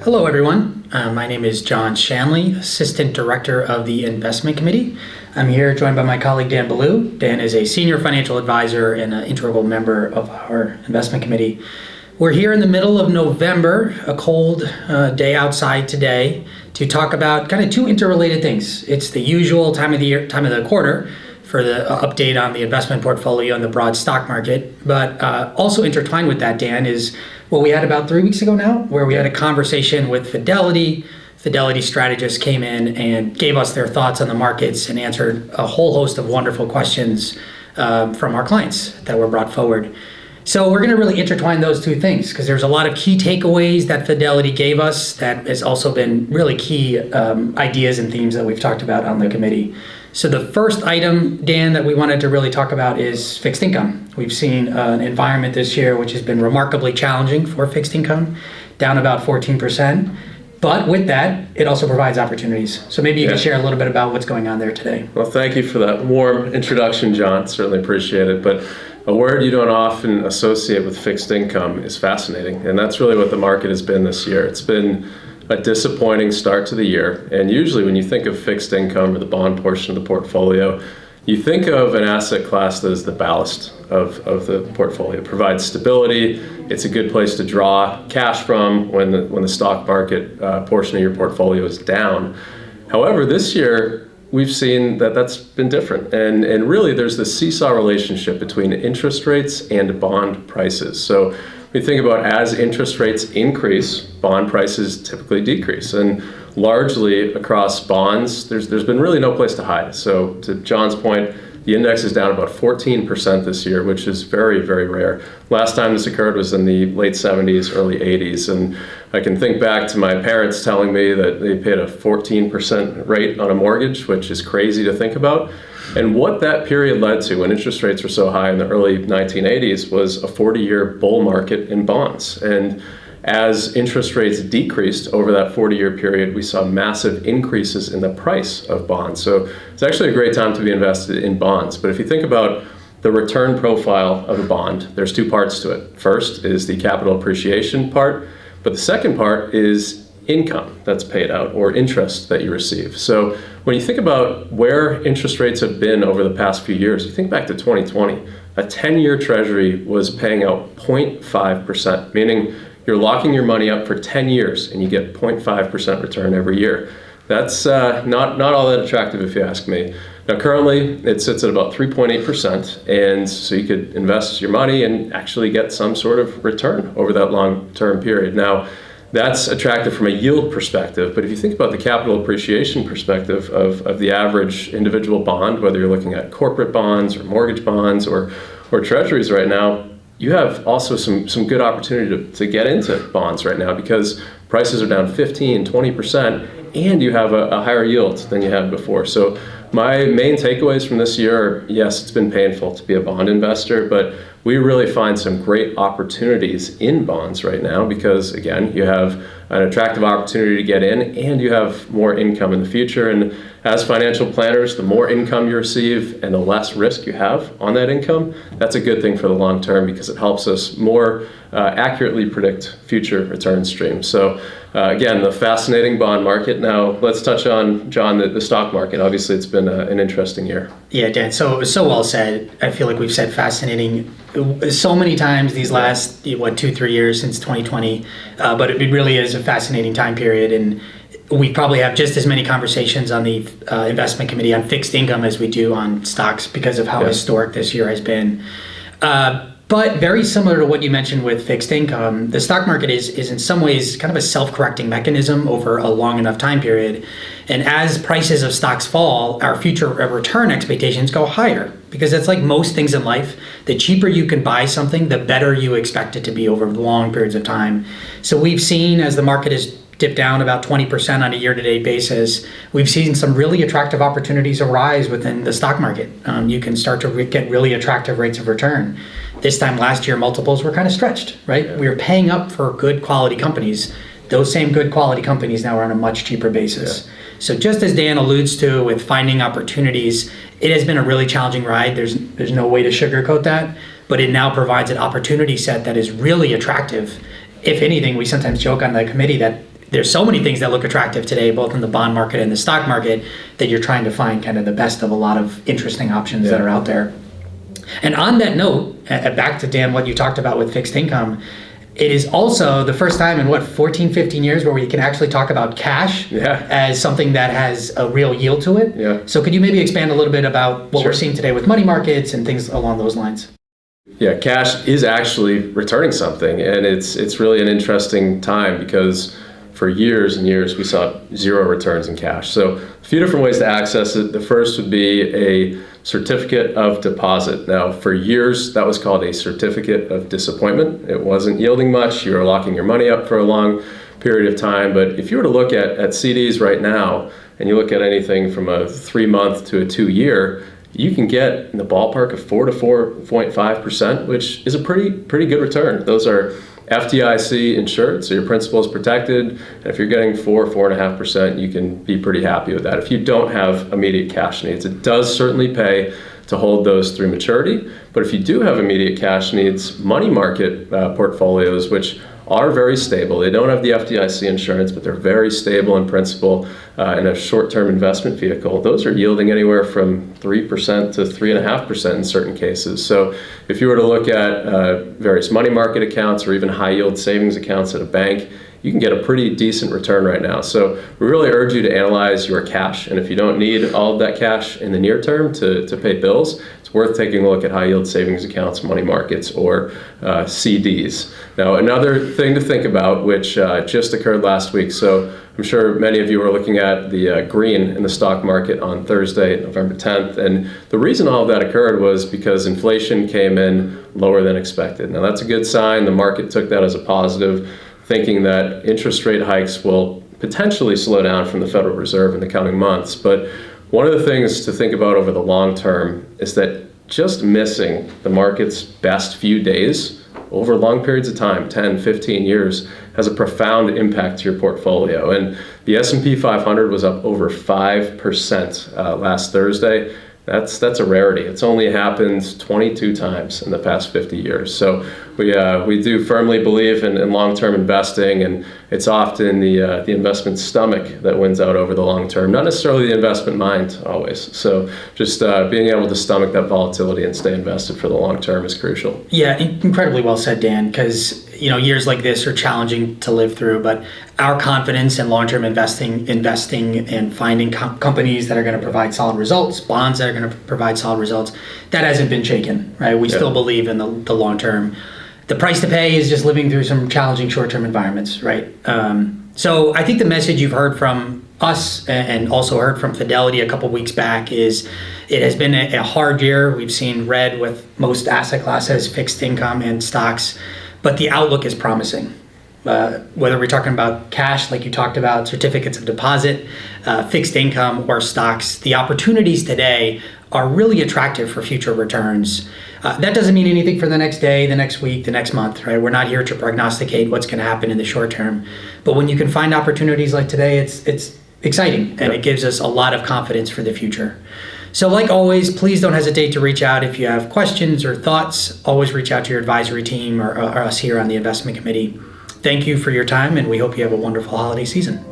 Hello, everyone. My name is John Shanley, Assistant Director of the Investment Committee. I'm here joined by my colleague Dan Ballou. Dan is a Senior Financial Advisor and an integral member of our Investment Committee. We're here in the middle of November, a cold day outside today, to talk about kind of two interrelated things. It's the usual time of the year, time of the quarter for the update on the investment portfolio and the broad stock market. But also intertwined with that, Dan, is what we had about 3 weeks ago now, where we had a conversation with Fidelity. Fidelity strategists came in and gave us their thoughts on the markets and answered a whole host of wonderful questions from our clients that were brought forward. So we're going to really intertwine those two things because there's a lot of key takeaways that Fidelity gave us that has also been really key ideas and themes that we've talked about on the committee. So the first item, Dan, that we wanted to really talk about is fixed income. We've seen an environment this year which has been remarkably challenging for fixed income, down about 14%. But with that, it also provides opportunities. So maybe you can share a little bit about what's going on there today. Well, thank you for that warm introduction, John. Certainly appreciate it. But a word you don't often associate with fixed income is fascinating. And that's really what the market has been this year. It's been a disappointing start to the year. And usually when you think of fixed income or the bond portion of the portfolio, you think of an asset class that is the ballast of the portfolio. It provides stability. It's a good place to draw cash from when the stock market portion of your portfolio is down. However, this year, we've seen that that's been different. And really, there's this seesaw relationship between interest rates and bond prices. So we think about as interest rates increase, bond prices typically decrease. And largely across bonds, there's been really no place to hide. So to John's point, the index is down about 14% this year, which is very, very rare. Last time this occurred was in the late 70s, early 80s. And I can think back to my parents telling me that they paid a 14% rate on a mortgage, which is crazy to think about. And what that period led to when interest rates were so high in the early 1980s was a 40-year bull market in bonds. And as interest rates decreased over that 40-year period, we saw massive increases in the price of bonds. So it's actually a great time to be invested in bonds. But if you think about the return profile of a bond, there's two parts to it. First is the capital appreciation part, but the second part is income that's paid out or interest that you receive. So when you think about where interest rates have been over the past few years, you think back to 2020, a 10-year treasury was paying out 0.5%, meaning you're locking your money up for 10 years and you get 0.5% return every year. That's not all that attractive if you ask me. Now currently it sits at about 3.8%, and so you could invest your money and actually get some sort of return over that long-term period. Now that's attractive from a yield perspective, but if you think about the capital appreciation perspective of the average individual bond, whether you're looking at corporate bonds or mortgage bonds or treasuries right now, you have also some good opportunity to get into bonds right now because prices are down 15, 20%, and you have a higher yield than you had before. So my main takeaways from this year are, yes, it's been painful to be a bond investor, but we really find some great opportunities in bonds right now because, again, you have an attractive opportunity to get in and you have more income in the future. And as financial planners, the more income you receive and the less risk you have on that income, that's a good thing for the long term because it helps us more accurately predict future return streams. So again, the fascinating bond market. Now let's touch on, John, the stock market. Obviously, it's been an interesting year. Yeah, Dan, so well said. I feel like we've said fascinating so many times these last, 2-3 years since 2020, but it really is a fascinating time period. And we probably have just as many conversations on the investment committee on fixed income as we do on stocks because of how historic this year has been. But very similar to what you mentioned with fixed income, the stock market is in some ways kind of a self-correcting mechanism over a long enough time period. And as prices of stocks fall, our future return expectations go higher because it's like most things in life. The cheaper you can buy something, the better you expect it to be over long periods of time. So we've seen as the market has dipped down about 20% on a year-to-date basis, we've seen some really attractive opportunities arise within the stock market. You can start to get really attractive rates of return. This time last year, multiples were kind of stretched, right? Yeah. We were paying up for good quality companies. Those same good quality companies now are on a much cheaper basis. Yeah. So just as Dan alludes to with finding opportunities, it has been a really challenging ride. There's no way to sugarcoat that, but it now provides an opportunity set that is really attractive. If anything, we sometimes joke on the committee that there's so many things that look attractive today, both in the bond market and the stock market, that you're trying to find kind of the best of a lot of interesting options that are out there. And on that note, back to Dan, what you talked about with fixed income, it is also the first time in 14, 15 years where we can actually talk about cash as something that has a real yield to it. Yeah. So could you maybe expand a little bit about what we're seeing today with money markets and things along those lines? Yeah, cash is actually returning something, and it's really an interesting time because for years and years we saw zero returns in cash. So a few different ways to access it. The first would be a certificate of deposit. Now, for years, that was called a certificate of disappointment. It wasn't yielding much. You were locking your money up for a long period of time. But if you were to look at CDs right now, and you look at anything from a 3-month to a 2-year, you can get in the ballpark of 4 to 4.5%, which is a pretty good return. Those are FDIC insured, so your principal is protected. And if you're getting 4.5%, you can be pretty happy with that. If you don't have immediate cash needs, it does certainly pay to hold those through maturity. But if you do have immediate cash needs, money market portfolios, which are very stable. They don't have the FDIC insurance, but they're very stable in principle in a short-term investment vehicle. Those are yielding anywhere from 3% to 3.5% in certain cases. So if you were to look at various money market accounts or even high-yield savings accounts at a bank, you can get a pretty decent return right now. So we really urge you to analyze your cash. And if you don't need all of that cash in the near term to pay bills, it's worth taking a look at high-yield savings accounts, money markets, or CDs. Now, another thing to think about, which just occurred last week. So I'm sure many of you were looking at the green in the stock market on Thursday, November 10th. And the reason all of that occurred was because inflation came in lower than expected. Now, that's a good sign. The market took that as a positive, thinking that interest rate hikes will potentially slow down from the Federal Reserve in the coming months. But one of the things to think about over the long term is that just missing the market's best few days over long periods of time, 10, 15 years, has a profound impact to your portfolio. And the S&P 500 was up over 5% last Thursday. That's a rarity. It's only happened 22 times in the past 50 years. So we do firmly believe in long-term investing, and it's often the investment stomach that wins out over the long term, not necessarily the investment mind always. So just being able to stomach that volatility and stay invested for the long term is crucial. Yeah, incredibly well said, Dan, because years like this are challenging to live through, but our confidence in long-term investing and finding companies that are going to provide solid results, bonds that are going to provide solid results, that hasn't been shaken, right? We still believe in the long term. The price to pay is just living through some challenging short-term environments, right? So I think the message you've heard from us and also heard from Fidelity a couple weeks back is it has been a hard year. We've seen red with most asset classes, fixed income and stocks, but the outlook is promising. Whether we're talking about cash, like you talked about, certificates of deposit, fixed income, or stocks, the opportunities today are really attractive for future returns. That doesn't mean anything for the next day, the next week, the next month, right? We're not here to prognosticate what's going to happen in the short term. But when you can find opportunities like today, it's exciting, and it gives us a lot of confidence for the future. So like always, please don't hesitate to reach out if you have questions or thoughts. Always reach out to your advisory team or us here on the investment committee. Thank you for your time, and we hope you have a wonderful holiday season.